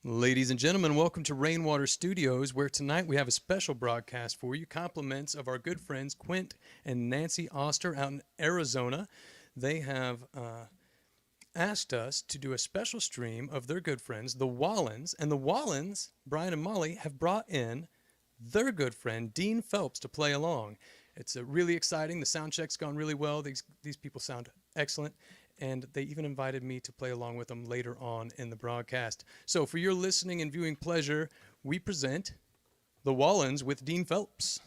Ladies and gentlemen, welcome to Rainwater Studios, where tonight we have a special broadcast for you. Compliments of our good friends Quint and Nancy Oster out in Arizona. They have asked us to do a special stream of their good friends, the Wallens. And the Wallens, Brian and Molly, have brought in their good friend, Dean Phelps, to play along. It's really exciting. The sound check's gone really well. These people sound excellent. And they even invited me to play along with them later on in the broadcast. So for your listening and viewing pleasure, we present the Wallens with Dean Phelps.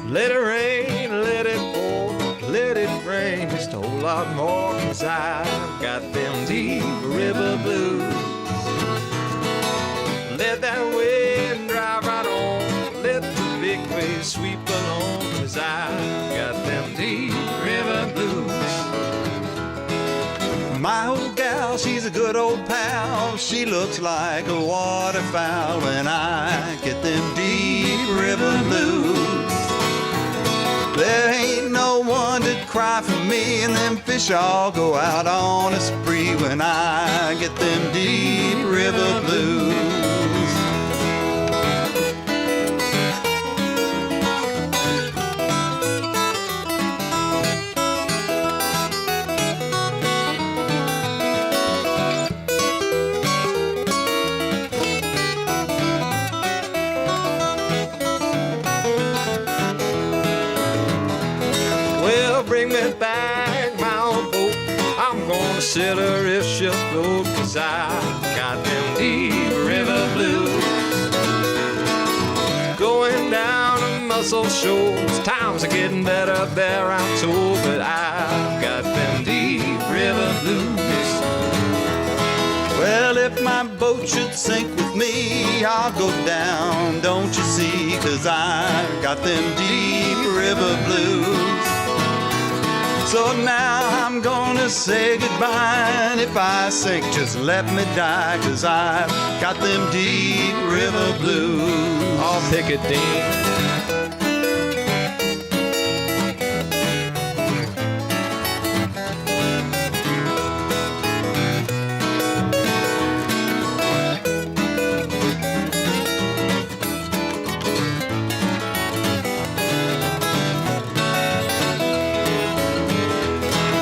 Let it rain, let it pour, let it rain just a whole lot more, 'cause I've got them deep river blues. Let that wind drive right on, let the big waves sweep along, 'cause I've got them deep river blues. My old gal, she's a good old pal. She looks like a waterfowl when I get them deep river blues. There ain't no one to cry for me, and them fish all go out on a spree when I get them deep river blues. Bring me back my old boat. I'm gonna sail her if she'll float, 'cause I've got them deep river blues. Going down to Muscle Shoals, times are getting better there, I'm told, but I've got them deep river blues. Well, if my boat should sink with me, I'll go down, don't you see? 'Cause I've got them deep river blues. So now I'm gonna say goodbye, and if I sink, just let me die, 'cause I've got them deep river blues. I'll pick it, Dean.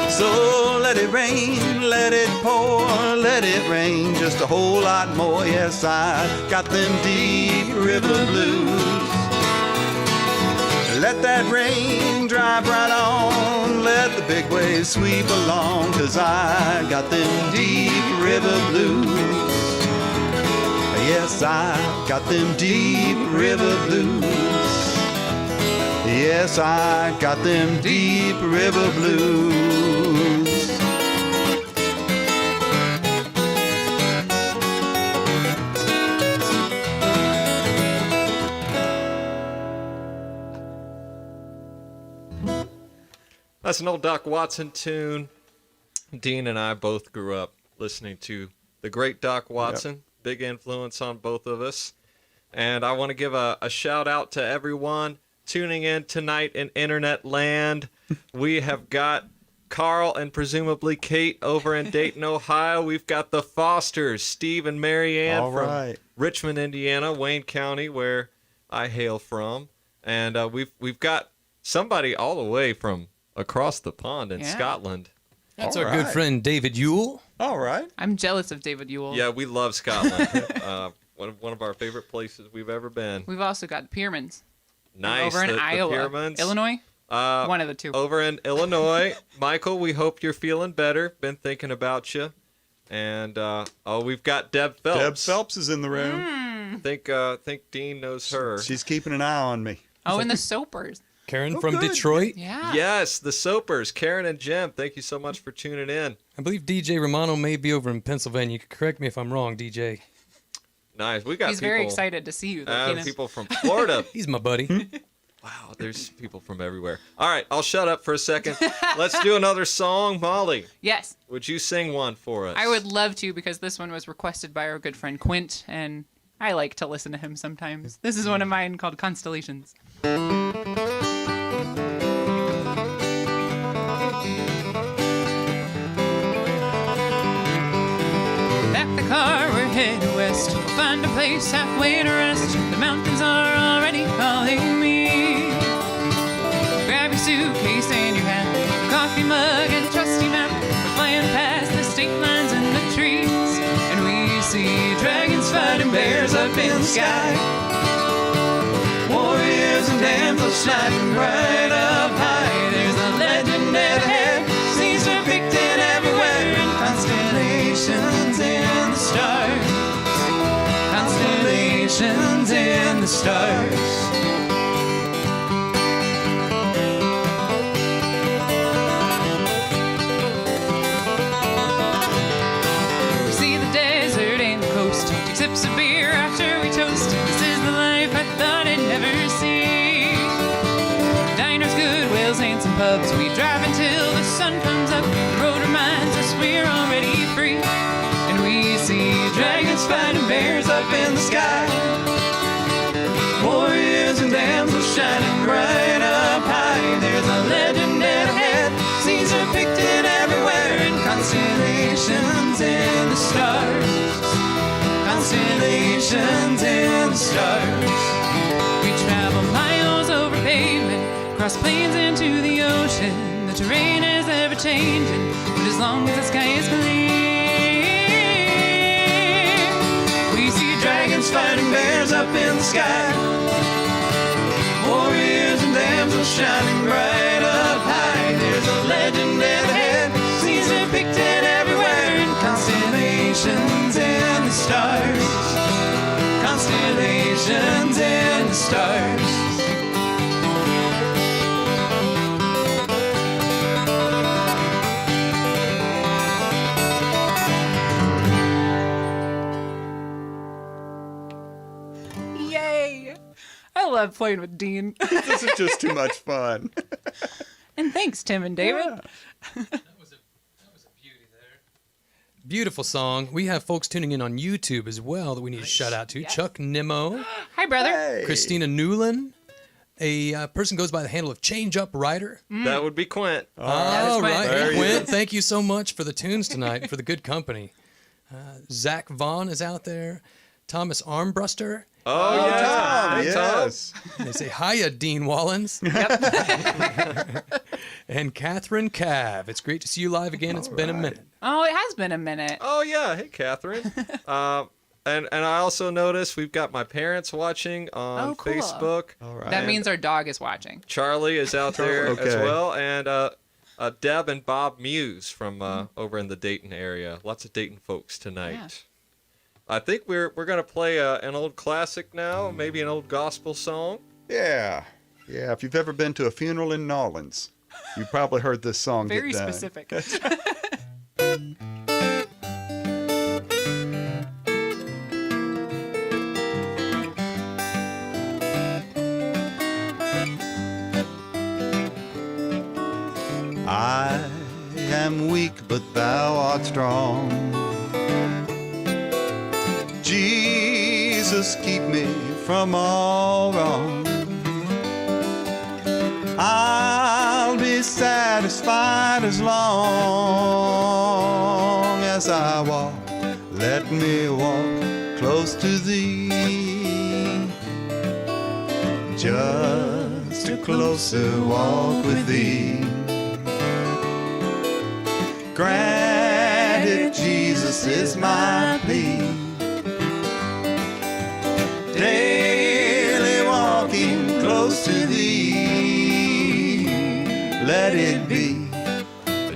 So let it rain, let it pour, let it rain just a whole lot more. Yes, I got them deep river blues. Let that rain drive right on, let the big waves sweep along, 'cause I got them deep river blues. Yes, I got them deep river blues. Yes, I got them deep river blues. That's an old Doc Watson tune. Dean and I both grew up listening to the great Doc Watson. Yep. Big influence on both of us. And I want to give a shout out to everyone tuning in tonight in internet land. We have got Carl and presumably Kate over in Dayton, Ohio. We've got the Fosters, Steve and Mary Ann from Richmond, Indiana, Wayne County, where I hail from. And we've got somebody all the way from across the pond in Scotland. That's our good friend David Yule. All right. I'm jealous of David Yule. Yeah, we love Scotland. One of our favorite places we've ever been. We've also got Pyramids. Nice. Over in the Iowa. Pyramids. Illinois? One of the two. Over in Illinois. Michael, we hope you're feeling better. Been thinking about you. And we've got Deb Phelps. Deb Phelps is in the room. Think Dean knows her. She's keeping an eye on me. Oh, and the Soapers. Karen from Detroit. Yeah. Yes, the Soapers, Karen and Jim. Thank you so much for tuning in. I believe DJ Romano may be over in Pennsylvania. You can correct me if I'm wrong, DJ. Nice. We got He's people, very excited to see you, though. people from Florida. He's my buddy. Wow, there's people from everywhere. All right, I'll shut up for a second. Let's do another song. Molly, Yes, would you sing one for us? I would love to because this one was requested by our good friend Quint, and I like to listen to him sometimes. This is one of mine called Constellations. Back the car, we're heading west. Find a place halfway to rest. The mountains are already calling me. Grab your suitcase and your hat, coffee mug and trusty map. We're flying past the state lines and the trees, and we see dragons fighting bears up in the sky. Warriors and damsels shining bright up high. There's a legend ahead, seas are depicted everywhere, and constellations in the stars. Constellations in the stars. We see the desert and the coast. Take sips of beer after we toast. This is the life I thought I'd never see. Diners, Goodwills, and some pubs. We drive until the sun comes up. The road reminds us we're already free. And we see dragons fighting bears up in the sky. Warriors and damsels shining bright up high. There's a legend ahead, seas are depicted everywhere, and constellations in the stars. Constellations in the stars. We travel miles over pavement, cross plains into the ocean. The terrain is ever changing, but as long as the sky is clear, we see Dragons fighting bears up in the sky. Warriors and damsels shining bright up high. There's a legend ahead, seas are depicted everywhere, and constellations in the stars. Constellations in the stars. Yay! I love playing with Dean. This is just too much fun. And thanks, Tim and David. Yeah. That was a beauty there. Beautiful song. We have folks tuning in on YouTube as well that we need to shout out to. Yes. Chuck Nimmo, Hi, brother. Hey. Christina Newland, a person goes by the handle of Change Up Rider. That would be Quint. That is All Quint. right, There you Quint, thank you so much for the tunes tonight and for the good company. Zach Vaughn is out there. Thomas Armbruster. Oh, yeah. Tom, Hey, Tom. yes. They say, hiya, Dean Wallens. And Catherine Cav. It's great to see you live again. It's been a minute. Oh, it has been a minute. Oh, yeah. Hey, Catherine. And I also noticed we've got my parents watching on Oh, cool. Facebook. All right. That means our dog is watching. Charlie is out there as Okay. well. And Deb and Bob Muse from over in the Dayton area. Lots of Dayton folks tonight. Yeah. I think we're going to play an old classic now, maybe an old gospel song. Yeah. Yeah. If you've ever been to a funeral in New Orleans, you probably heard this song Very get done. specific. I am weak, but thou art strong. Jesus, keep me from all wrong. I'll be satisfied as long as I walk. Let me walk close to thee. Just a closer walk with thee. Granted, Jesus is my plea. Daily walking close to thee. Let it be,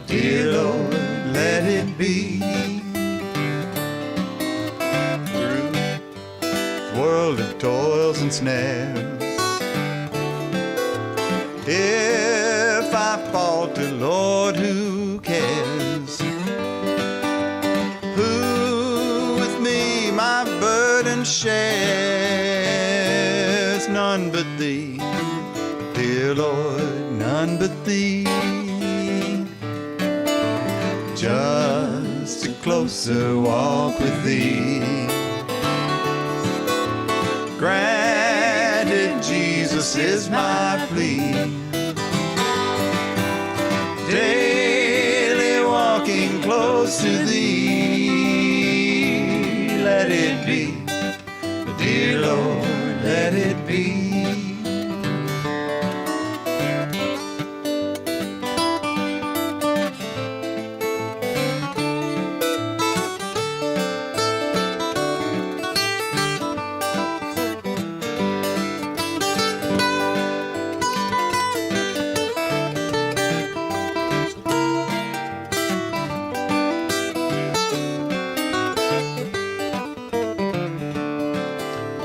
dear Lord, let it be. Through this world of toils and snares, if I falter, Lord, who cares? Who with me my burden shares? None but thee. Dear Lord, none but Thee. Just a closer walk with Thee. Granted, Jesus is my plea. Daily walking close to Thee. Let it be, dear Lord, let it be.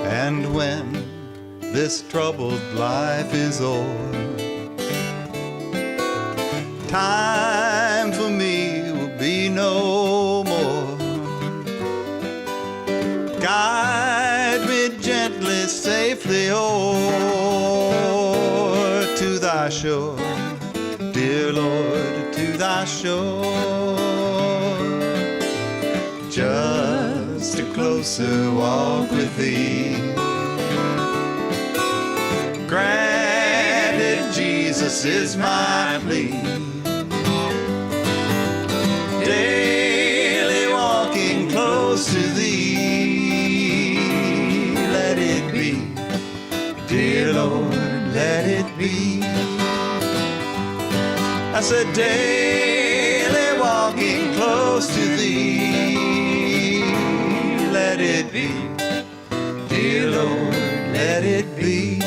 And when this troubled life is o'er, time for me will be no more. Guide me gently, safely o'er to Thy shore, dear Lord, to Thy shore. Just a closer walk with Thee. Granted, Jesus is my plea. Daily walking close to Thee. Let it be, dear Lord, let it be. I said daily walking close to Thee. Let it be, dear Lord, let it be.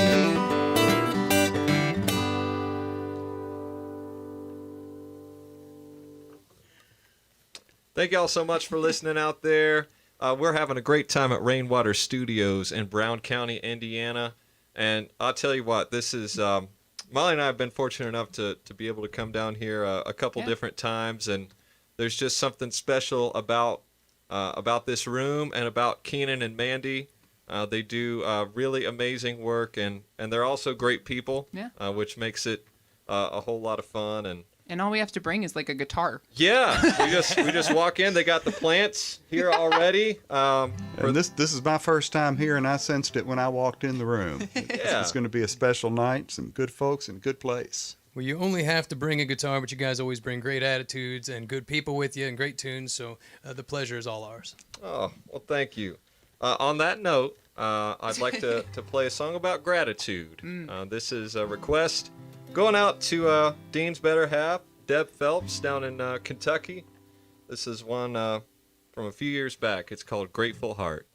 Thank y'all so much for listening out there. We're having a great time at Rainwater Studios in Brown County, Indiana. And I'll tell you what, this is, Molly and I have been fortunate enough to be able to come down here a couple different times. And there's just something special about this room and about Keenan and Mandy. They do really amazing work, and they're also great people, which makes it a whole lot of fun. And all we have to bring is like a guitar. Yeah, we just walk in. They got the plants here already. And this is my first time here, and I sensed it when I walked in the room. It's going to be a special night, some good folks, and good place. Well, you only have to bring a guitar, but you guys always bring great attitudes and good people with you and great tunes, so the pleasure is all ours. Oh, well, thank you. On that note, I'd like to play a song about gratitude. This is a request going out to Dean's better half, Deb Phelps, down in Kentucky. This is one from a few years back. It's called Grateful Heart.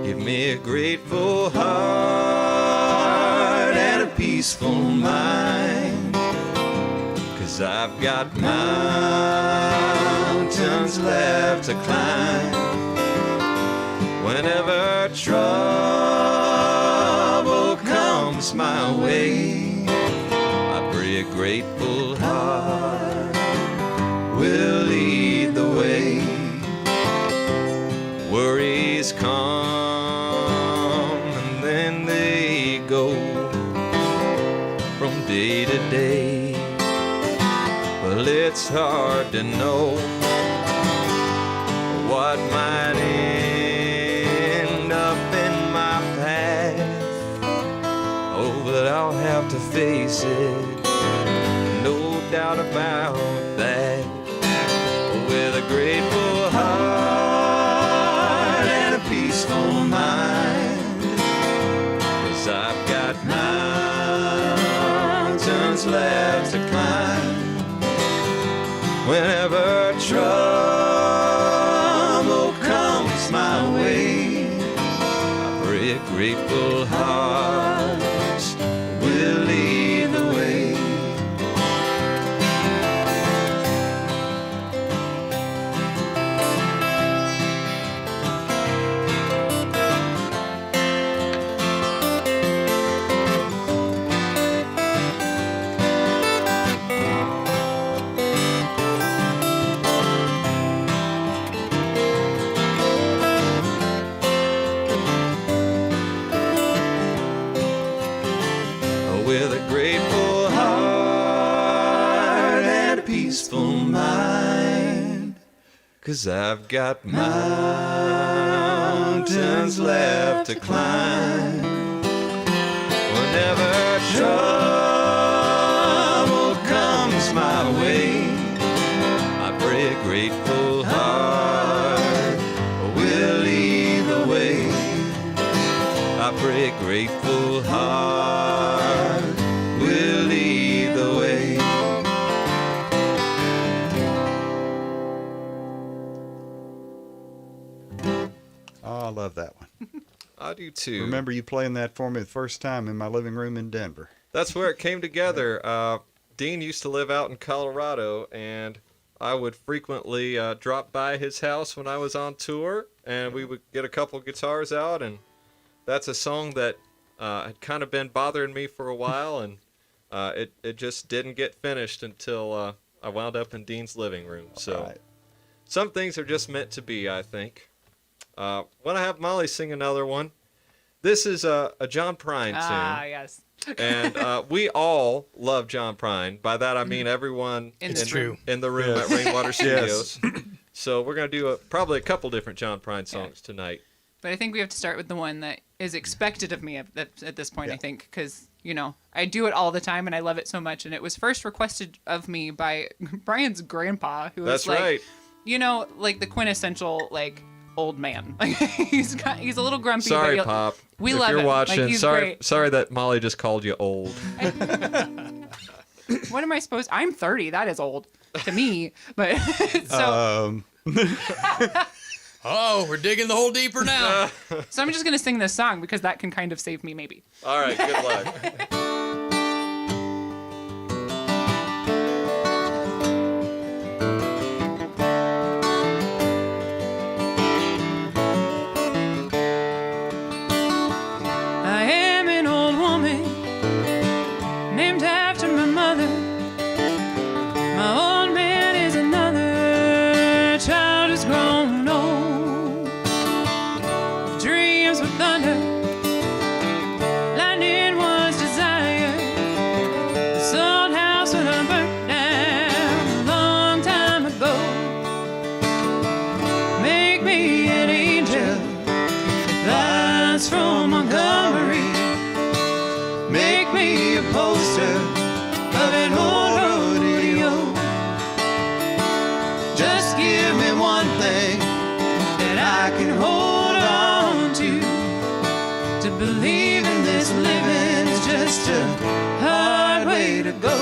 Give me a grateful heart and a peaceful mind, 'cause I've got mountains left to climb. Whenever trouble comes my way, I pray a grateful heart will lead the way. Worries come and then they go from day to day. Well, it's hard to know what might end up in my path. Oh, but I'll have to face it, no doubt about that. With a grateful heart and a peaceful mind, 'cause I've got mountains left to climb. Whenever trouble comes my way, I pray a grateful heart will lead the way. 'Cause I've got mountains left to climb. Whenever trouble comes my way, I pray a grateful heart will lead the way. I pray a grateful heart will lead the way. Oh, I love that one. I do too. Remember you playing that for me the first time in my living room in Denver. That's where it came together. Dean used to live out in Colorado, and I would frequently drop by his house when I was on tour, and we would get a couple guitars out, and that's a song that had kind of been bothering me for a while, and it just didn't get finished until I wound up in Dean's living room. So Right. some things are just meant to be, I think. Want to have Molly sing another one. This is a John Prine tune. Ah, yes. And we all love John Prine. By that I mean everyone In It's this true. in the room at Rainwater Studios. So we're going to do probably a couple different John Prine songs tonight. But I think we have to start with the one that is expected of me at this point, I think, because, you know, I do it all the time and I love it so much. And it was first requested of me by Brian's grandpa, who That's was like, right. you know, like the quintessential, like, old man. Like, he's a little grumpy. Sorry, but Pop. we if love you're him. Like, watching, he's sorry, great. sorry that Molly just called you old. What am I supposed? I'm 30. That is old to me. But so Oh, we're digging the hole deeper now. I'm just gonna sing this song because that can kind of save me, maybe. All right, good luck. I am an old woman named after my mother. My old man is another child who's grown old. Dreams were thunder, lightning was desire. This old house would have burnt down a long time ago. Make me an angel that's from Montgomery. Make me a poster of an old rodeo. Just give me one thing that I can hold on to believe in this living is just a hard way to go.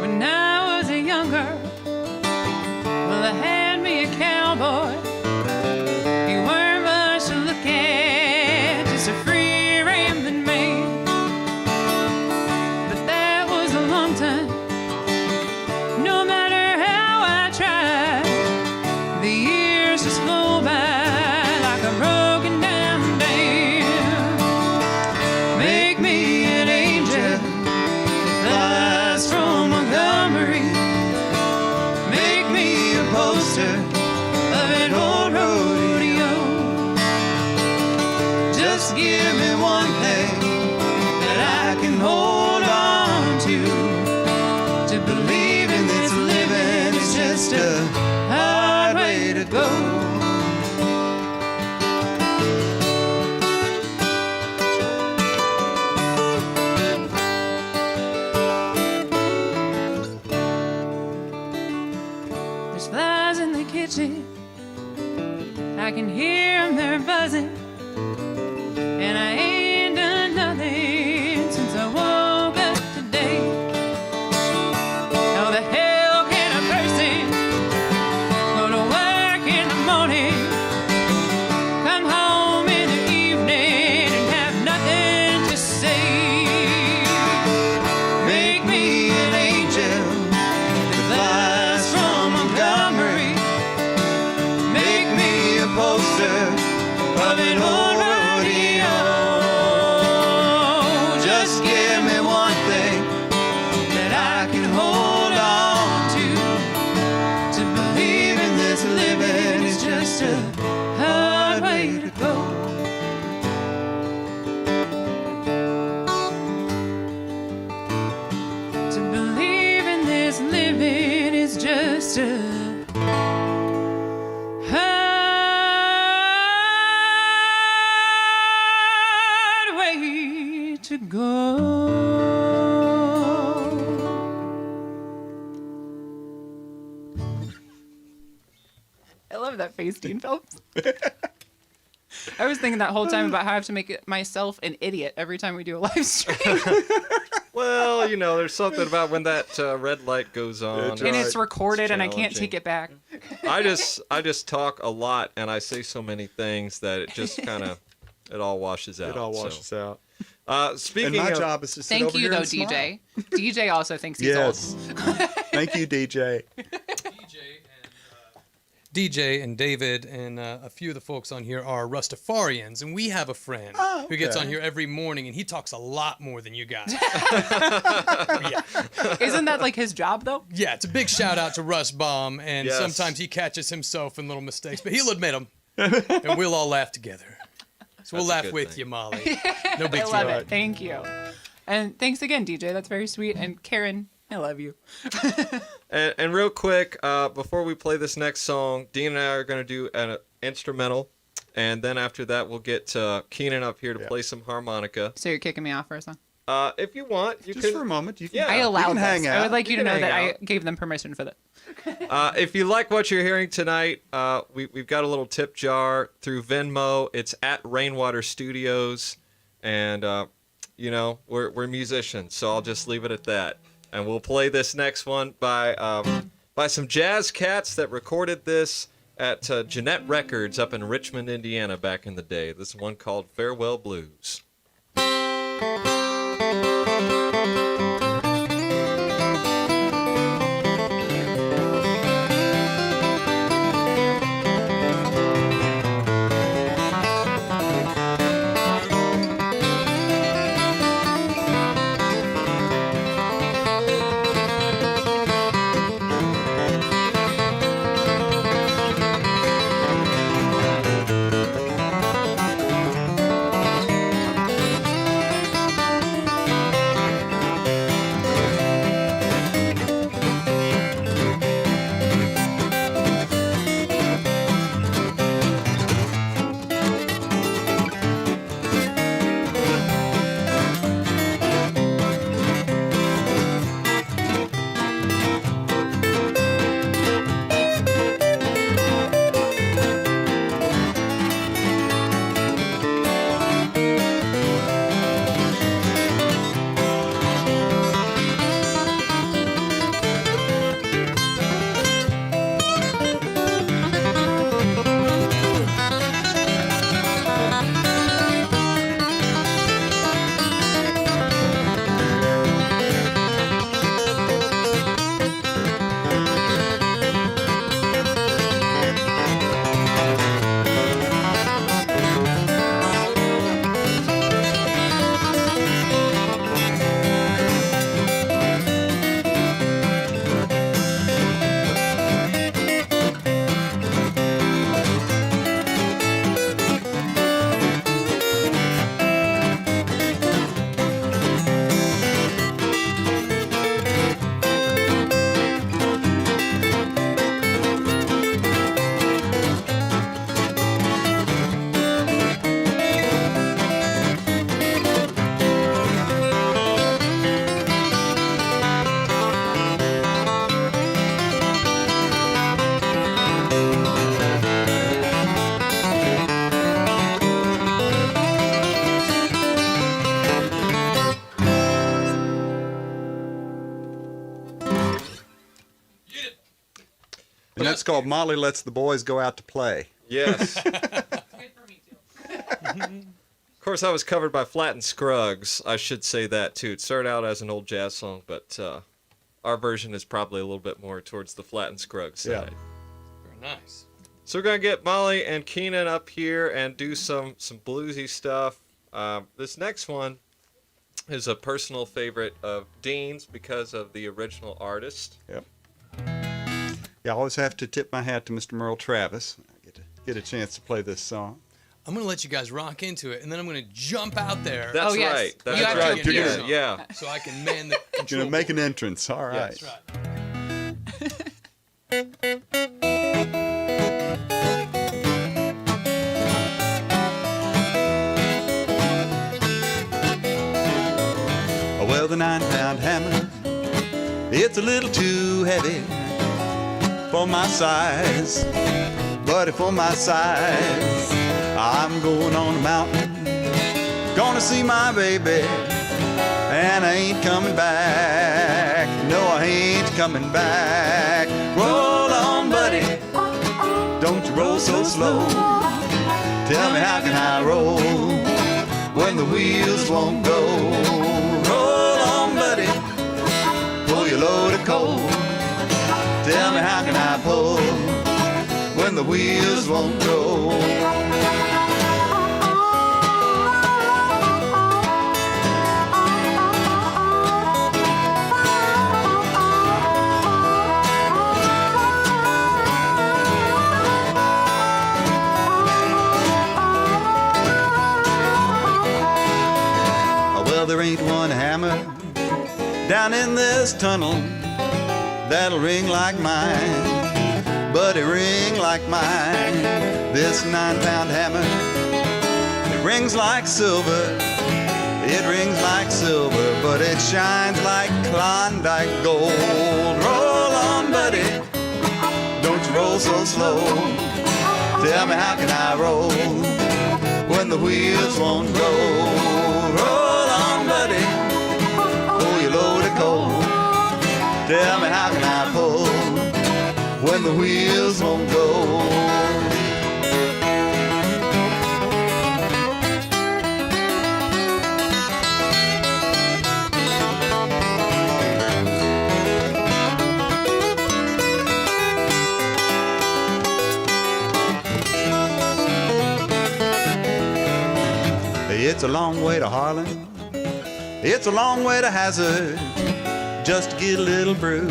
When I was a young girl, well, I had me a cowboy. He weren't much to look at, just a free rambling man. But that was a long time. No matter how I tried, the years just flow by like a broken down dam. Make me an angel flies from Montgomery. Make me a poster of an old rodeo. Just give me one thing that I can hold on to believe in this living is just a hard way to go. There's flies in the kitchen. I can hear them, they're buzzing. And I ain't done nothing since I woke up today. How the hell can a person go to work in the morning, come home in the evening, and have nothing to say? Make me an angel that flies from Montgomery. Make me a poster of an just a hard way to go. I love that face, Dean Phelps. I was thinking that whole time about how I have to make myself an idiot every time we do a live stream. Well, there's something about when that red light goes on. And it's recorded It's and I can't challenging. take it back. I just talk a lot and I say so many things that it just kind of it all washes out. It all washes out. Speaking And my of, job is to sit Thank over you, here though, and smile. DJ. DJ also thinks he's Yes. old. Thank you, DJ. DJ and David and a few of the folks on here are Rastafarians, and we have a friend who gets on here every morning, and he talks a lot more than you guys. Yeah. Isn't that like his job, though? Yeah, it's a big shout out to Russ Baum, and Yes. sometimes he catches himself in little mistakes, but he'll admit them, and we'll all laugh together. So we'll That's a laugh good with thing. you, Molly. No big I love deal. it. Thank you. And thanks again, DJ. That's very sweet. And Karen, I love you. and real quick, before we play this next song, Dean and I are going to do an instrumental, and then after that we'll get Keenan up here to play some harmonica. So you're kicking me off for a song? If you want, you Just can. for a moment. You can, Yeah. I You allow can this. hang I out. would like you to You know can that hang I out. gave them permission for that. If you like what you're hearing tonight, we've got a little tip jar through Venmo. It's at Rainwater Studios, and we're musicians, so I'll just leave it at that. And we'll play this next one by some jazz cats that recorded this at Jeanette Records up in Richmond, Indiana back in the day. This one called Farewell Blues. And that's called Molly Lets the Boys Go Out to Play. Yes. Good for me, too. Of course, I was covered by Flatt and Scruggs. I should say that, too. It started out as an old jazz song, but our version is probably a little bit more towards the Flatt and Scruggs Yeah. side. Very nice. So we're going to get Molly and Keenan up here and do some bluesy stuff. This next one is a personal favorite of Dean's because of the original artist. Yep. Yeah, I always have to tip my hat to Mr. Merle Travis. I get a chance to play this song. I'm going to let you guys rock into it, and then I'm going to jump out there That's Oh, yes. right. That's You have to right. appear. You're gonna- yeah. so I can man the You're control. going to make an entrance. All right. That's right. Well, the 9-pound hammer, it's a little too heavy for my size. Buddy, for my size, I'm going on the mountain, gonna see my baby, and I ain't coming back. No, I ain't coming back. Roll on, buddy, don't you roll so slow. Tell me, how can I roll when the wheels won't go? Roll on, buddy, pull your load of coal. Tell me, how can I pull when the wheels won't go? Well, there ain't one hammer down in this tunnel that'll ring like mine, buddy, ring like mine. This 9-pound hammer, it rings like silver, it rings like silver, but it shines like Klondike gold. Roll on, buddy, don't you roll so slow. Tell me, how can I roll when the wheels won't go? Roll on, buddy, pull your load of coal. Tell me, how can I pull when the wheels won't go? It's a long way to Harlan, it's a long way to Hazard, just to get a little brew,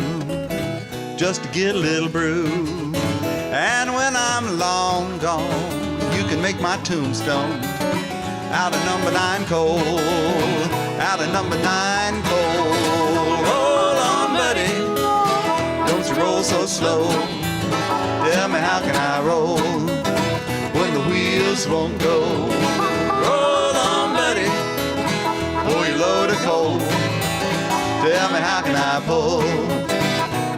just to get a little brew. And when I'm long gone, you can make my tombstone out of number 9 coal, out of number 9 coal. Roll on, buddy, don't you roll so slow. Tell me, how can I roll when the wheels won't go? Roll on, buddy, pull your load of coal. Tell me, how can I pull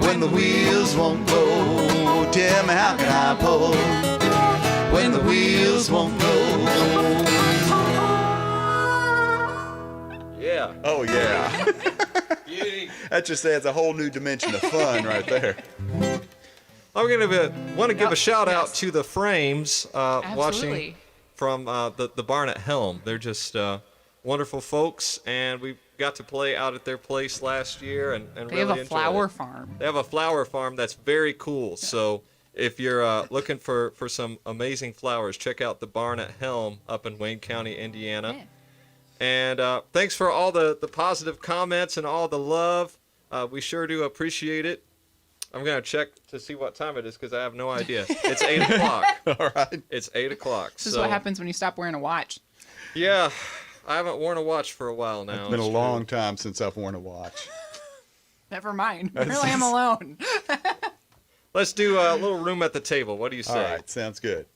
when the wheels won't go? Tell me, how can I pull when the wheels won't go? Yeah. Oh, yeah. Beauty. That just adds a whole new dimension of fun right there. I'm gonna want to give a shout out to the Frames watching Absolutely. from the barn at Helm. They're just wonderful folks, and we got to play out at their place last year and They really have a enjoyed flower it. farm. They have a flower farm that's very cool. So if you're looking for some amazing flowers, check out the barn at Helm up in Wayne County, Indiana. Yeah. And thanks for all the positive comments and all the love. We sure do appreciate it. I'm going to check to see what time it is because I have no idea. It's 8 o'clock. All right. It's 8 o'clock. This is what happens when you stop wearing a watch. Yeah, I haven't worn a watch for a while now. It's been a true. long time since I've worn a watch. Never mind. Really, I'm alone. Let's do a little room at the table. What do you say? All right, sounds good.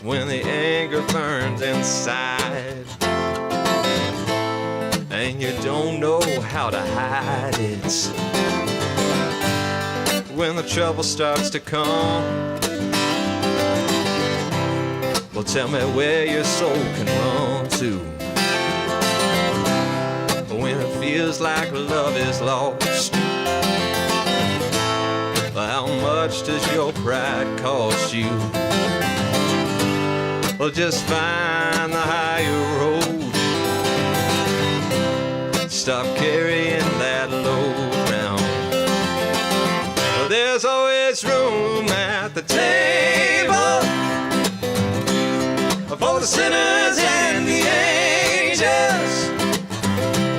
When the anger burns inside and you don't know how to hide it, when the trouble starts to come, well, tell me where your soul can run to. When it feels like love is lost, how much does your pride cost you? Well, just find the higher road. Stop carrying that load around. Well, there's always room at the table for the sinners and the angels.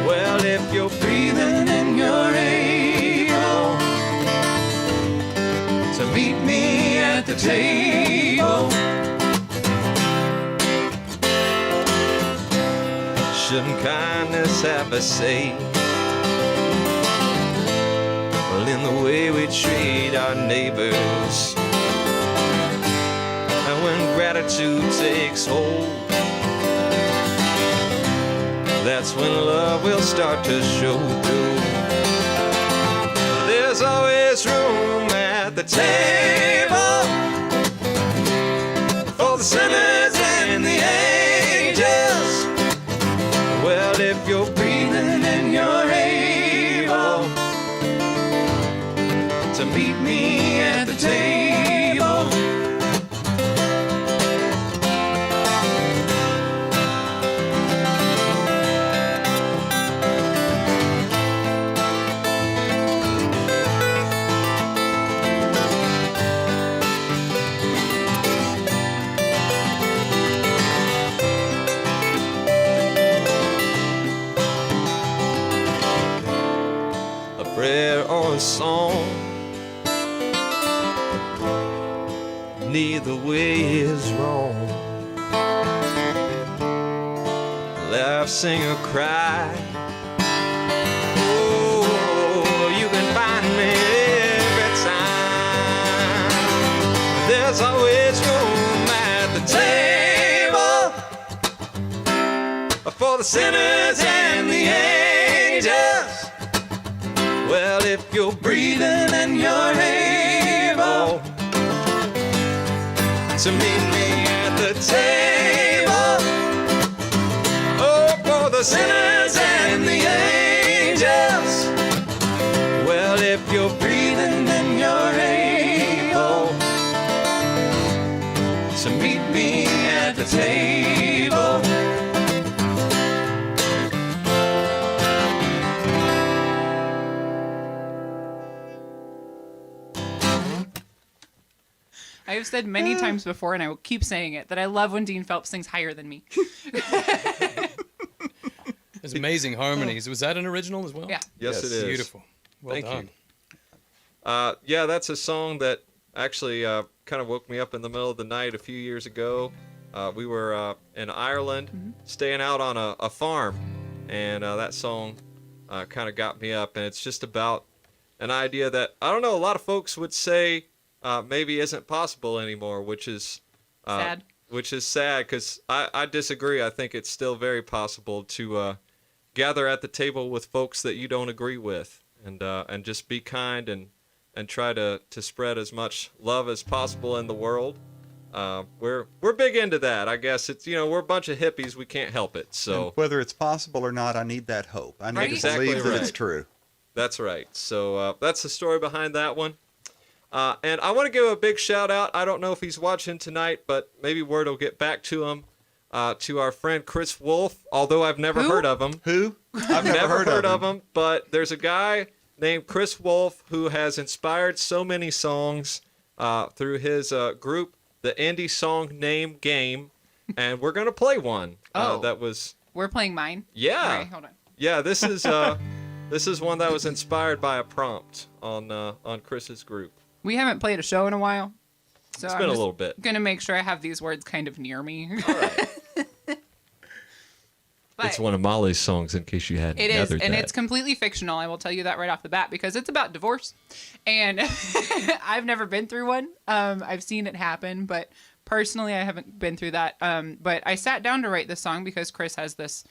Well, if you're breathing and you're able to meet me at the table, shouldn't kindness have a say? Well, in the way we treat our neighbors. And when gratitude takes hold, that's when love will start to show through. There's always room at the table for the sinners and the angels. Well, if you're breathing and you're able to meet me at the table. Prayer or a song, neither way is wrong. Laugh, sing, or cry. Oh, you can find me every time. There's always room at the table for the sinners and the angels. Well, if you're breathing and you're able to meet me at the table, oh, for the sinners and the angels. Well, if you're breathing and you're able to meet me at the table. I have said many times before, and I will keep saying it, that I love when Dean Phelps sings higher than me. It's amazing harmonies. Was that an original as well? Yeah. Yes, it is. Beautiful. Well Thank done. you. Yeah, that's a song that actually kind of woke me up in the middle of the night a few years ago. We were in Ireland, staying out on a farm, and that song kind of got me up. And it's just about an idea that, I don't know, a lot of folks would say maybe isn't possible anymore, which is Sad. Which is sad, because I disagree. I think it's still very possible to gather at the table with folks that you don't agree with, and just be kind and try to spread as much love as possible in the world. We're big into that. I guess it's, we're a bunch of hippies. We can't help it. So And whether it's possible or not, I need that hope. I need Right. to Exactly believe that right. it's true. that's right. So that's the story behind that one. And I want to give a big shout out. I don't know if he's watching tonight, but maybe word will get back to him. To our friend Chris Wolf, although I've never Who? heard of him. Who? I've Never heard of him, but there's a guy named Chris Wolf who has inspired so many songs through his group, the Indie Song Name Game, and we're gonna play one. Oh. That was We're playing mine. Yeah. All right, hold on. yeah. This is one that was inspired by a prompt on Chris's group. We haven't played a show in a while, so It's I'm been a just little bit. gonna make sure I have these words kind of near me. All right. But It's one of Molly's songs, in case you hadn't it is, gathered and that. it's completely fictional. I will tell you that right off the bat because it's about divorce, and I've never been through one. I've seen it happen, but personally, I haven't been through that. But I sat down to write this song because Chris has this,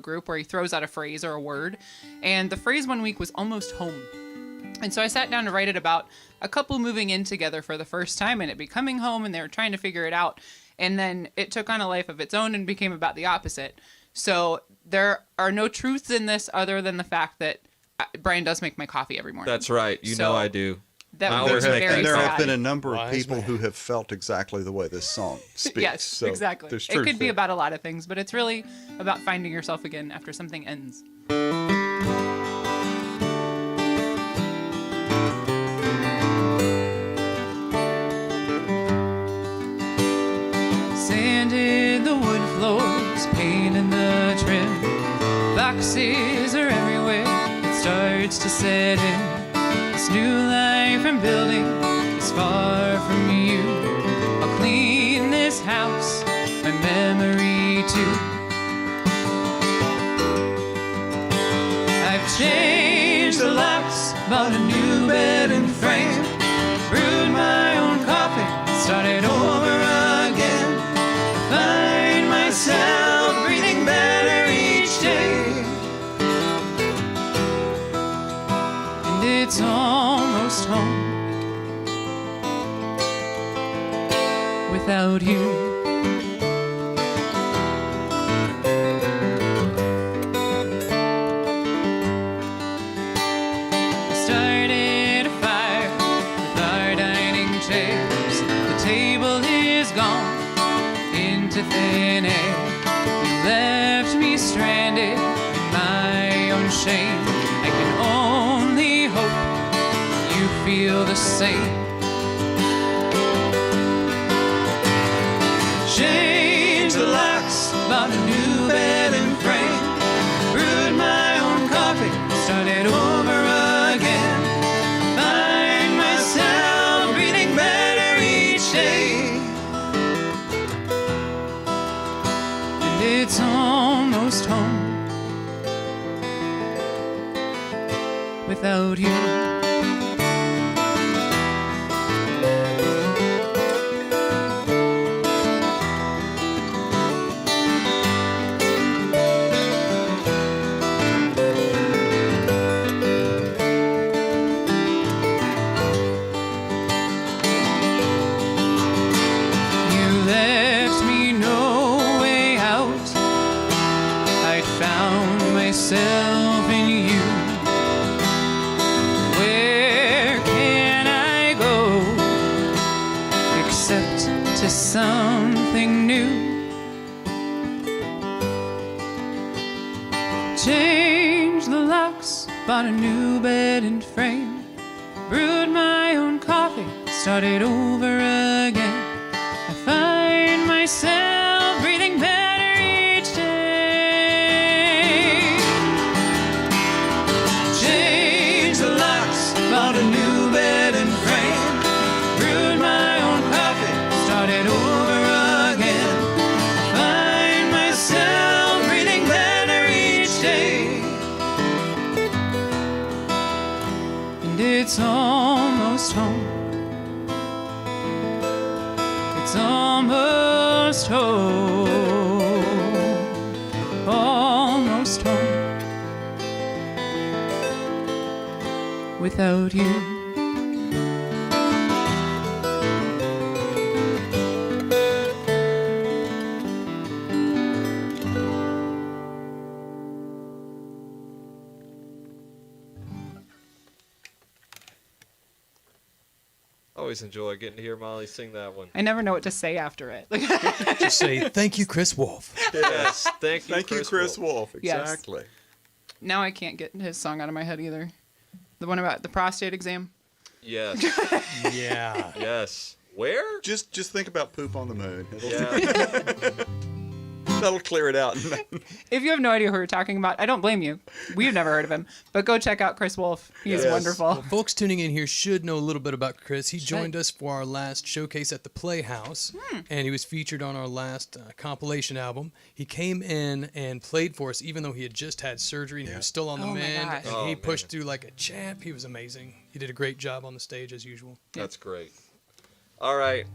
group where he throws out a phrase or a word, and the phrase one week was almost home. And so I sat down to write it about a couple moving in together for the first time and it becoming home, and they were trying to figure it out. And then it took on a life of its own and became about the opposite. So there are no truths in this other than the fact that Brian does make my coffee every morning. That's right. You So know I do. That I was always There make have, very and there sad. have been a number of Wise people man. who have felt exactly the way this song speaks. Yes, So exactly. There's It truth could be there. about a lot of things, but it's really about finding yourself again after something ends. Sand in the wood floors, paint in the trim. Boxes are everywhere, it starts to set in. This new life I'm building is far from you. I'll clean this house, my memory too. Changed the locks, bought a new bed and frame, brewed my own coffee, started over again. Find myself breathing better each day. And it's almost home without you. Started a fire with our dining chairs. The table is gone into thin air. You left me stranded in my own shame. I can only hope you feel the same. Changed the locks, bought a new bed and frame, brewed my own coffee, started over again. Find myself breathing better each day. And it's almost home without you. Myself in you. Where can I go except to something new? Changed the locks, bought a new bed and frame, brewed my own coffee, started over again. I find myself breathing better each day. Bought a new bed and frame, brewed my own coffee, started over again. Find myself breathing better each day. And it's almost home. It's almost home. Almost home. Without you. Always enjoy getting to hear Molly sing that one. I never know what to say after it. Just say, thank you, Chris Wolf. Yes, thank you, Chris Wolf. Yes. Exactly. Now I can't get his song out of my head either. The one about the prostate exam. Yes. Yeah. Yes. Where? Just think about poop on the moon. Yeah. That'll clear it out. If you have no idea who we're talking about, I don't blame you. We've never heard of him. But go check out Chris Wolf. He's Yes. wonderful. Well, folks tuning in here should know a little bit about Chris. He joined us for our last showcase at the Playhouse, and he was featured on our last compilation album. He came in and played for us, even though he had just had surgery and he was still on the Oh, my mend. gosh. And Oh, he man. pushed through like a champ. He was amazing. He did a great job on the stage as usual. That's great. All right.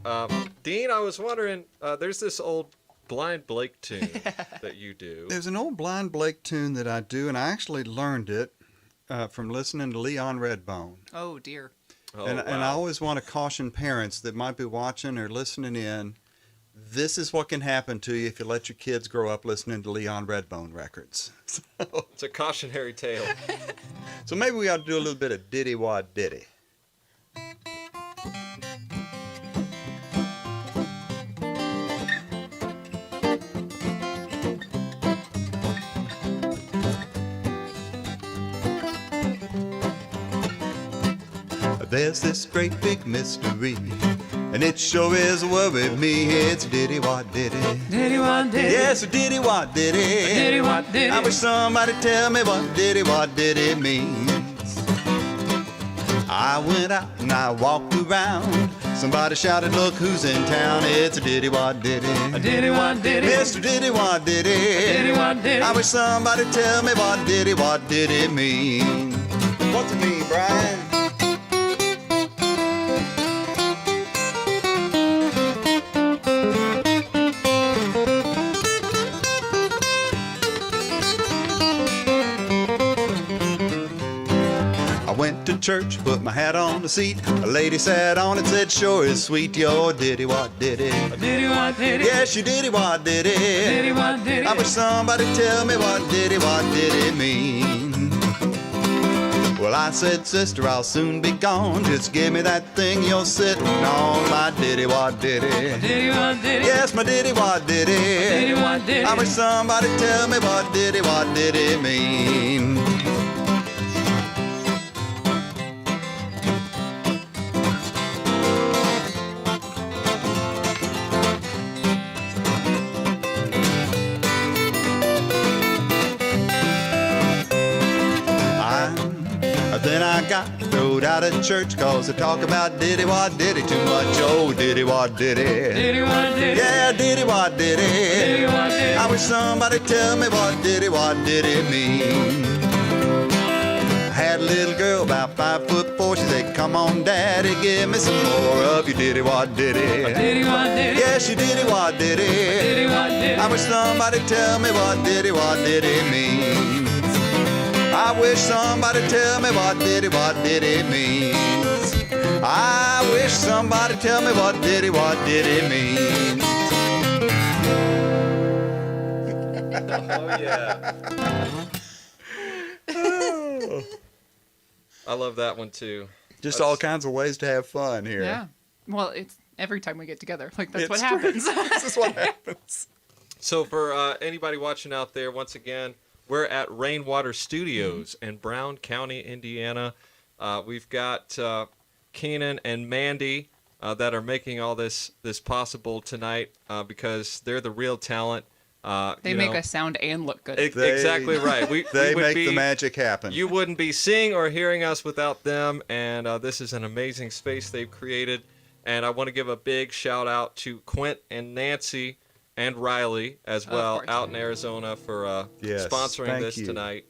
Dean, I was wondering, there's this old Blind Blake tune that you do. There's an old Blind Blake tune that I do, and I actually learned it from listening to Leon Redbone. Oh, dear. Oh, and I wow. always want to caution parents that might be watching or listening in. This is what can happen to you if you let your kids grow up listening to Leon Redbone records. It's a cautionary tale. So maybe we ought to do a little bit of Diddy Wad Diddy. There's this great big mystery, and it sure is worried me. It's Diddy Wad Diddy. Diddy Wad Diddy. Yes, Diddy Wad Diddy. Diddy Wad Diddy. I wish somebody tell me what Diddy Wad Diddy means. I went out and I walked around, Somebody shouted, look who's in town. It's a diddy-wad diddy. A diddy-wad diddy. Mr. Diddy-wad diddy. Diddy-wad diddy. I wish somebody tell me what diddy-wad diddy mean. What's it mean, Brian? Went to church, put my hat on the seat. A lady sat on it, said, sure is sweet, your diddy-wad diddy. Diddy-wad diddy. Yes, you diddy-wad diddy. Diddy-wad diddy. I wish somebody tell me what diddy-wad diddy mean. Well, I said, sister, I'll soon be gone. Just give me that thing you're sitting on, my diddy-wad diddy. Diddy-wad diddy. Yes, my diddy-wad diddy. Diddy-wad diddy. I wish somebody tell me what diddy-wad diddy mean. Then I got throwed out of church cause they talk about diddy-wad diddy too much. Oh, diddy-wad diddy. Diddy-wad diddy. Yeah, diddy-wad diddy. Diddy-wad diddy. I wish somebody tell me what diddy-wad diddy mean. I had a little girl about 5'4". She said, come on, daddy, give me some more of your diddy-wad diddy. Diddy-wad diddy. Yes, you diddy-wad diddy. Diddy-wad diddy. I wish somebody tell me what diddy-wad diddy means. I wish somebody tell me what diddy-wad diddy means. I wish somebody tell me what diddy-wad diddy means. Oh, yeah. I love that one, too. Just all kinds of ways to have fun here. Yeah. Well, it's every time we get together. Like, that's It's what true. happens. This is what happens. So for anybody watching out there, once again, we're at Rainwater Studios in Brown County, Indiana. We've got Keenan and Mandy that are making all this possible tonight because they're the real talent. They make us sound and look good. Exactly right. They would make be, the magic happen. You wouldn't be seeing or hearing us without them, and this is an amazing space they've created. And I want to give a big shout out to Quint and Nancy and Riley as well out in Arizona for Yes, sponsoring thank this you. tonight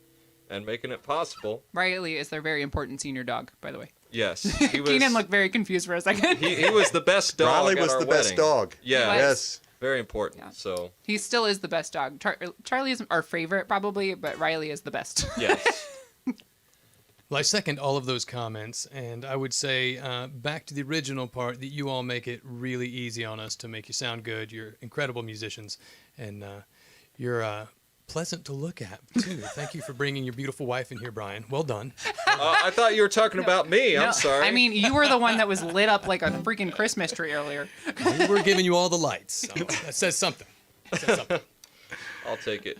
and making it possible. Riley is their very important senior dog, by the way. Yes, he was. Keenan looked very confused for a second. He was the best dog. Riley at was our the best wedding. dog. Yeah, He was. Yes. very important. Yeah. So He still is the best dog. Charlie is our favorite, probably, but Riley is the best. yes, Well, I second all of those comments, and I would say back to the original part that you all make it really easy on us to make you sound good. You're incredible musicians, and you're pleasant to look at, too. Thank you for bringing your beautiful wife in here, Brian. Well done. I thought you were talking about me. No, I'm sorry. I mean, you were the one that was lit up like a freaking Christmas tree earlier. We were giving you all the lights. So that says something. That says something. I'll take it.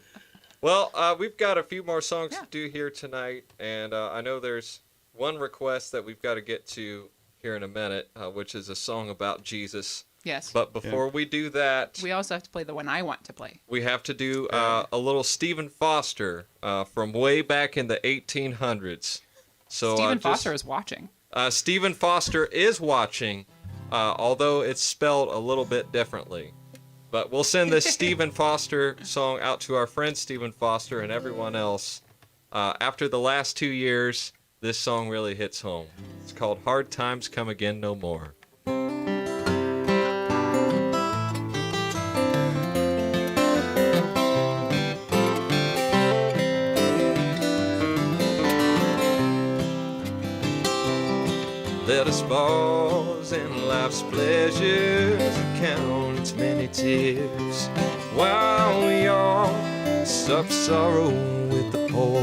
Well, we've got a few more songs Yeah. to do here tonight, and I know there's one request that we've got to get to here in a minute, which is a song about Jesus. Yes. But before we do that, We also have to play the one I want to play. we have to do a little Stephen Foster from way back in the 1800s. So Stephen Foster is watching. Stephen Foster is watching, although it's spelled a little bit differently. But we'll send this Stephen Foster song out to our friend Stephen Foster and everyone else. After the last 2 years, this song really hits home. It's called Hard Times Come Again No More. Let us pause in life's pleasures and count its many tears while we all sup sorrow with the poor.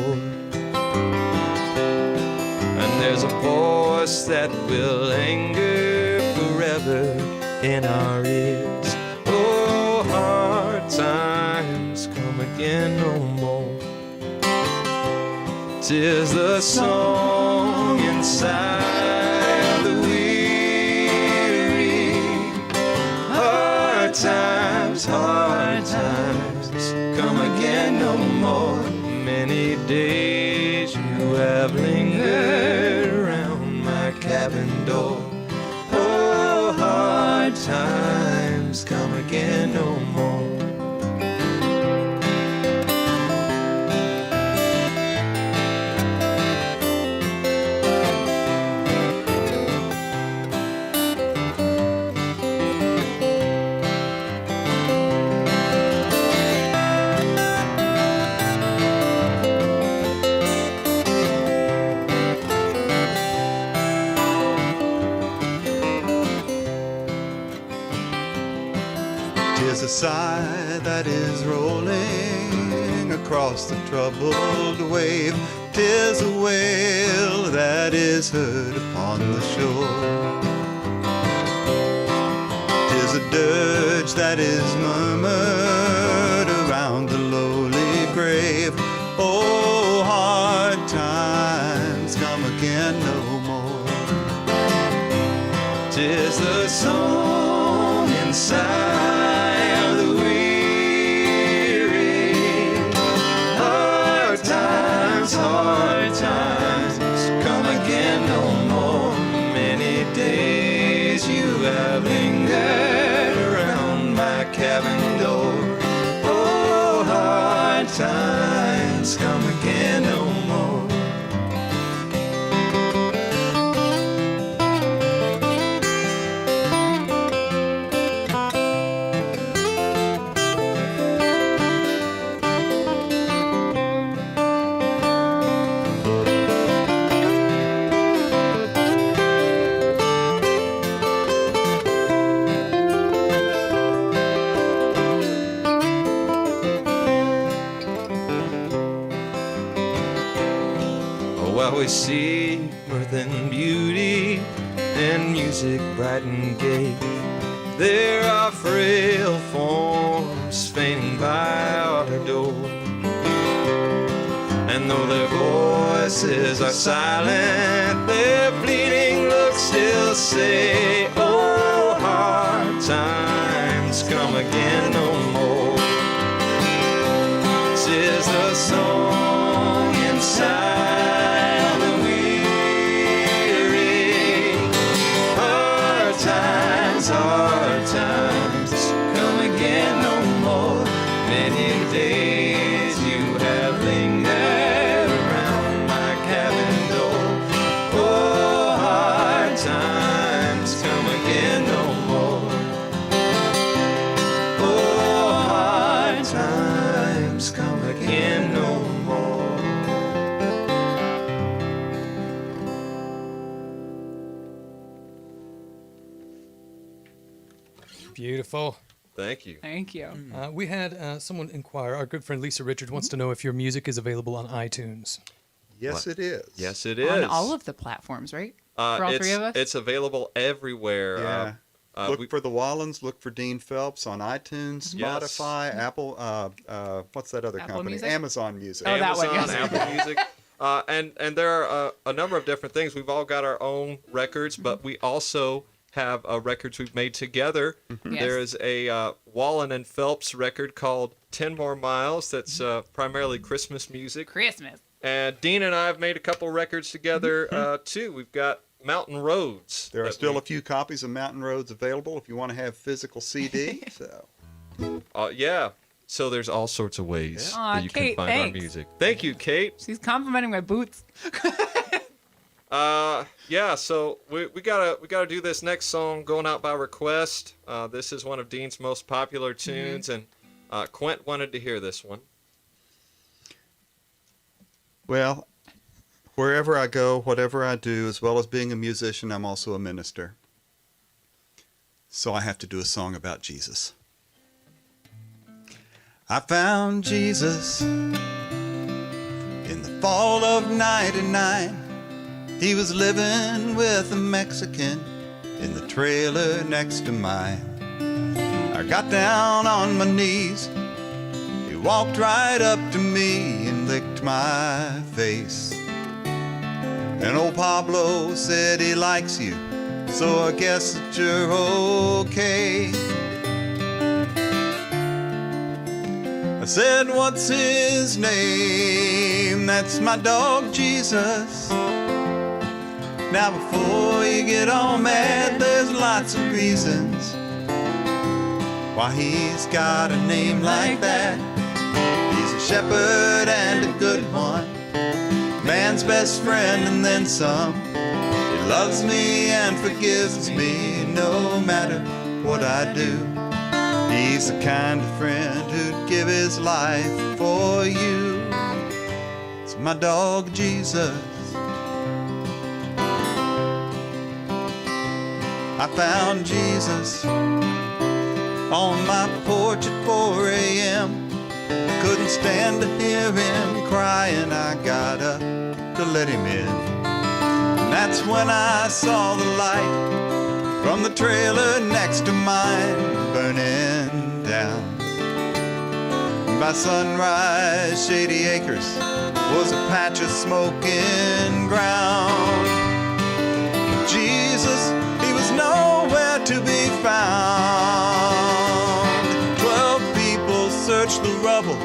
And there's a voice that will linger forever in our ears. Oh, hard times come again no more. 'Tis the song inside the weary. Hard times come again no more. Many days you have lingered around my cabin door. Oh, times come again no more. Tis a sigh that is rolling across the troubled wave. Tis a wail that is heard upon the shore. Tis a dirge that is murmured around the lowly grave. Oh, hard times come again no more. Tis the song inside of the weary. Hard times come again no more. Many days you have lingered around my cabin door. Oh, hard times come again no more. While we see mirth and beauty and music bright and gay, there are frail forms fainting by our door. And though their voices are silent, their fleeting looks still say, oh, hard times come again no more. 'Tis the song inside hard times come again no more. Many days you have lingered around my cabin door. Oh, hard times come again no more. Oh, hard times come again no more. Beautiful. Thank you. Thank you. We had someone inquire. Our good friend Lisa Richards wants to know if your music is available on iTunes. Yes, it is. Yes, it is. On all of the platforms, right? For all three of us? It's available everywhere. Yeah. Look for the Wallens. Look for Dean Phelps on iTunes, Yes. Spotify, Apple. What's that other Apple company? Music? Amazon Music. Oh, that one, Amazon, yes. Apple Music. And there are a number of different things. We've all got our own records, but we also have records we've made together. Yes. There is a Wallen and Phelps record called 10 More Miles that's primarily Christmas music. Christmas. And Dean and I have made a couple records together, too. We've got Mountain Roads. There are still a few copies of Mountain Roads available if you want to have physical CD. So Yeah. So there's all sorts of ways Aw, that you Kate, can find thanks. our music. Thank you, Kate. She's complimenting my boots. Yeah, so we gotta do this next song, Going Out by Request. This is one of Dean's most popular tunes, and Quint wanted to hear this one. well, wherever I go, whatever I do, as well as being a musician, I'm also a minister. So I have to do a song about Jesus. I found Jesus in the fall of '99. He was living with a Mexican in the trailer next to mine. I got down on my knees. He walked right up to me and licked my face. And old Pablo said he likes you, so I guess that you're okay. I said, what's his name? That's my dog, Jesus. Now before you get all mad, there's lots of reasons Why, he's got a name like that. He's a shepherd and a good one, man's best friend and then some. He loves me and forgives me no matter what I do. He's the kind of friend who'd give his life for you. It's my dog Jesus. I found Jesus on my porch at 4 a.m. Couldn't stand to hear him crying. I got up to let him in. And that's when I saw the light from the trailer next to mine burning down. By sunrise, Shady Acres was a patch of smoking ground. Jesus, he was nowhere to be found. 12 people searched the rubble,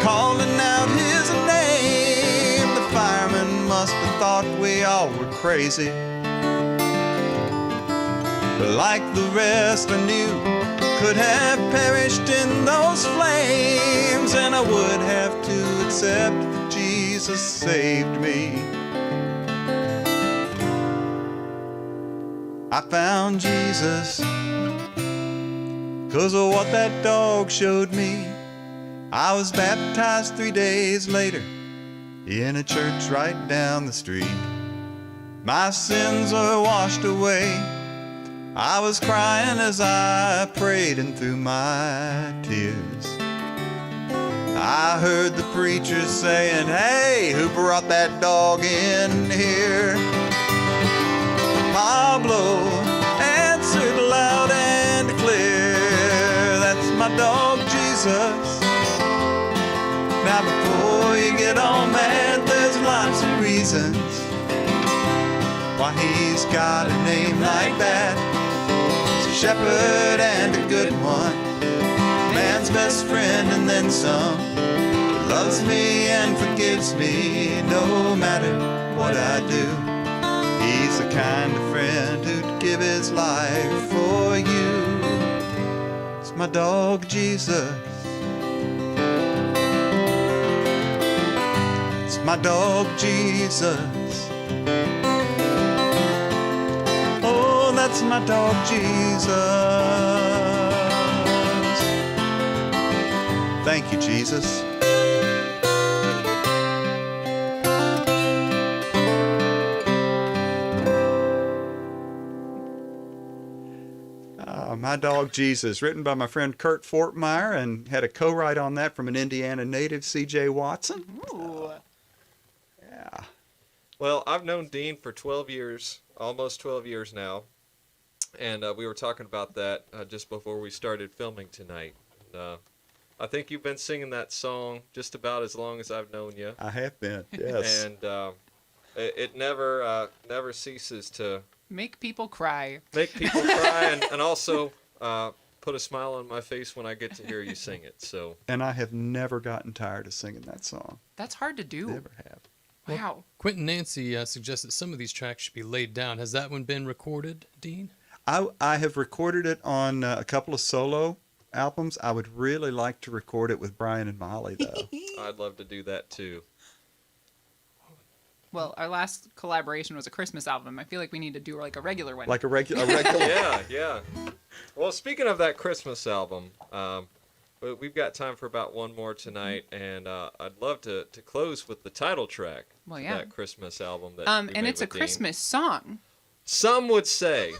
calling out his name. The firemen must have thought we all were crazy, but like the rest I knew could have perished in those flames, and I would have to accept that Jesus saved me. I found Jesus 'cause of what that dog showed me. I was baptized 3 days later in a church right down the street. My sins were washed away. I was crying as I prayed, and through my tears I heard the preacher saying, "Hey, who brought that dog in here?" Pablo answered loud and clear, "That's my dog Jesus." Now before you get all mad, there's lots of reasons why he's got a name like that. He's a shepherd and a good one, man's best friend and then some. He loves me and forgives me no matter what I do. He's the kind of friend who'd give his life for you. It's my dog Jesus. It's my dog Jesus. Oh, that's my dog Jesus. Thank you, Jesus. My Dog Jesus, written by my friend Kurt Fortmeyer, and had a co-write on that from an Indiana native, C.J. Watson. Ooh. Yeah. Well, I've known Dean for 12 years, almost 12 years now, and we were talking about that just before we started filming tonight. I think you've been singing that song just about as long as I've known you. I have been, yes. And it never ceases to Make people cry. make people cry and also put a smile on my face when I get to hear you sing it. So And I have never gotten tired of singing that song. That's hard to do. Never have. Wow. Quentin Nancy suggests that some of these tracks should be laid down. Has that one been recorded, Dean? I have recorded it on a couple of solo albums. I would really like to record it with Brian and Molly, though. I'd love to do that too. Well, our last collaboration was a Christmas album. I feel like we need to do like a regular one. Like a regular. Yeah. Well, speaking of that Christmas album, we've got time for about one more tonight, and I'd love to close with the title track Well, of yeah. that Christmas album. That we and made it's a with Dean. Christmas song. Some would say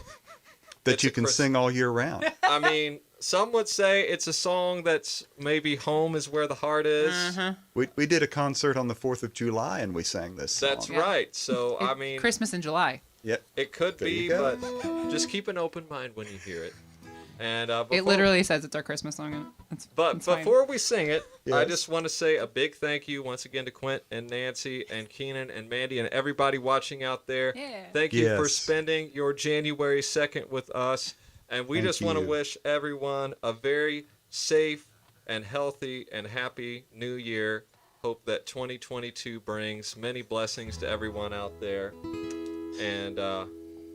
that it's you a can sing all year round. I mean, some would say it's a song that's maybe home is where the heart is. Uh-huh. We did a concert on the 4th of July, and we sang this song. That's Yeah. right. So, I mean, Christmas in July. Yep. it could There be, you go. but just keep an open mind when you hear it. And It literally says it's our Christmas song. It's fine. before we sing it, I Yes. just want to say a big thank you once again to Quint and Nancy and Keenan and Mandy and everybody watching out there. Yeah. Thank you for Yes. spending your January 2nd with us. And we Thank just want to you. wish everyone a very safe and healthy and happy new year. Hope that 2022 brings many blessings to everyone out there. And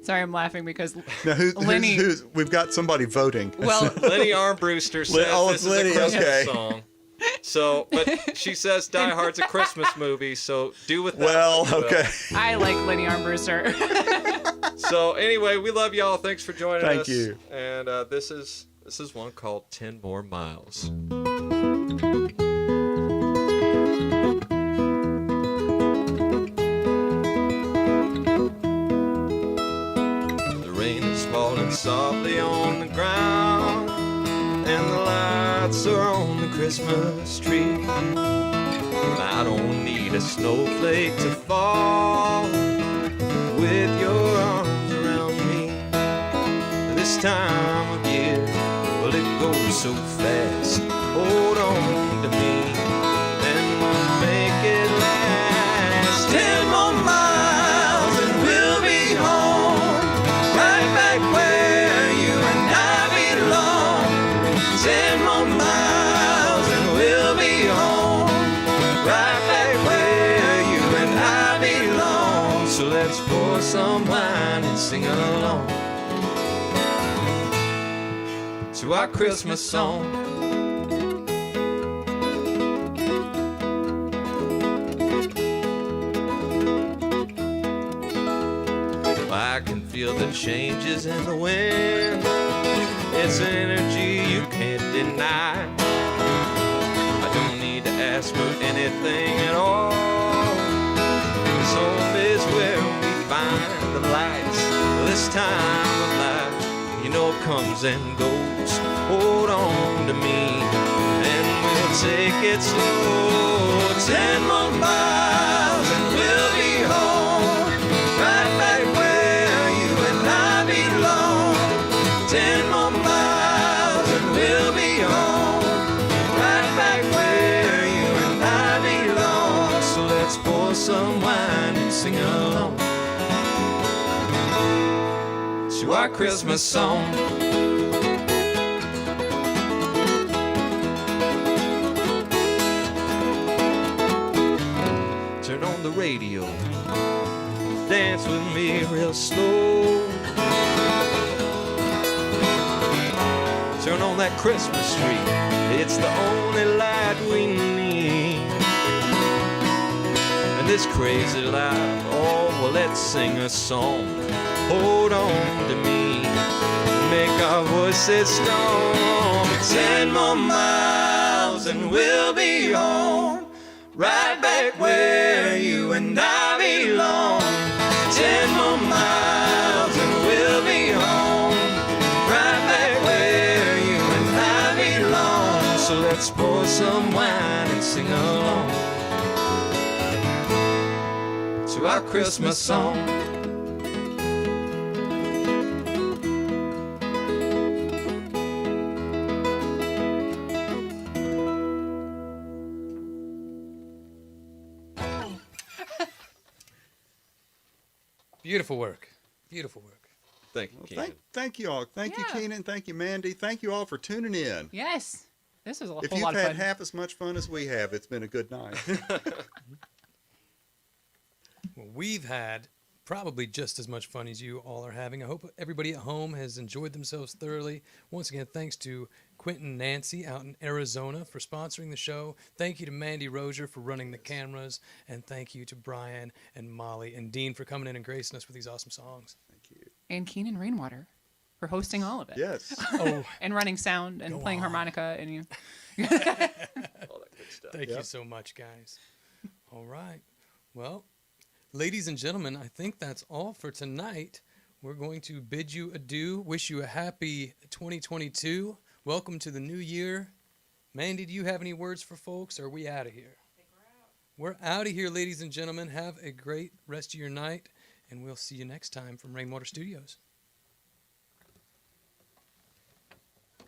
Sorry, I'm laughing because Now, Lenny. we've got somebody voting. Well, Lenny Armbruster says Oh, this it's Lenny, is a Christmas okay. song. So, but she says Die Hard's a Christmas movie, so do with that. Well, what you will. okay. I like Lenny Armbruster. So anyway, we love y'all. Thanks for joining us. Thank you. And this is one called 10 More Miles. The rain is falling softly on the ground, and the lights are on the Christmas tree. I don't need a snowflake to fall with your arms around me. This time of year, well, it goes so fast. Hold on to me, and we'll make it last. 10 more miles and we'll be home, right back where you and I belong. 10 more miles and we'll be home, right back where you and I belong. So let's pour some wine and sing along to our Christmas song. I can feel the changes in the wind. It's energy you can't deny. I don't need to ask for anything at all. This home is where we find the lights. This time of life, you know, comes and goes. Hold on to me, and we'll take it slow. 10 more miles and we'll be home, right back where you and I belong. 10 more miles and we'll be home, right back where you and I belong. So let's pour some wine and sing along to our Christmas song. Turn on the radio, dance with me real slow. Turn on that Christmas tree, it's the only light we need. And this crazy life, oh, well, let's sing a song. Hold on to me, make our voices strong. 10 more miles and we'll be home, right back where you and I belong. 10 more miles and we'll be home, right back where you and I belong. So let's pour some wine and sing along to our Christmas song. Beautiful work. Beautiful work. Thank you, Keenan. Thank you all. Thank you, Yeah. Keenan. Thank you, Mandy. Thank you all for tuning in. Yes, this was a If whole you've lot of had fun. half as much fun as we have, it's been a good night. Well, we've had probably just as much fun as you all are having. I hope everybody at home has enjoyed themselves thoroughly. Once again, thanks to Quentin and Nancy out in Arizona for sponsoring the show. Thank you to Mandy Rozier for running the cameras. And thank you to Brian and Molly and Dean for coming in and gracing us with these awesome songs. Thank you. And Keenan Rainwater for hosting all of it. Yes. Oh, And running sound and Go playing on. harmonica and you. All that good stuff. thank you Yep. so much, guys. All right. Well, ladies and gentlemen, I think that's all for tonight. We're going to bid you adieu, wish you a happy 2022. Welcome to the new year. Mandy, do you have any words for folks, or are we out of here? We're out of here, ladies and gentlemen. Have a great rest of your night, and we'll see you next time from Rainwater Studios.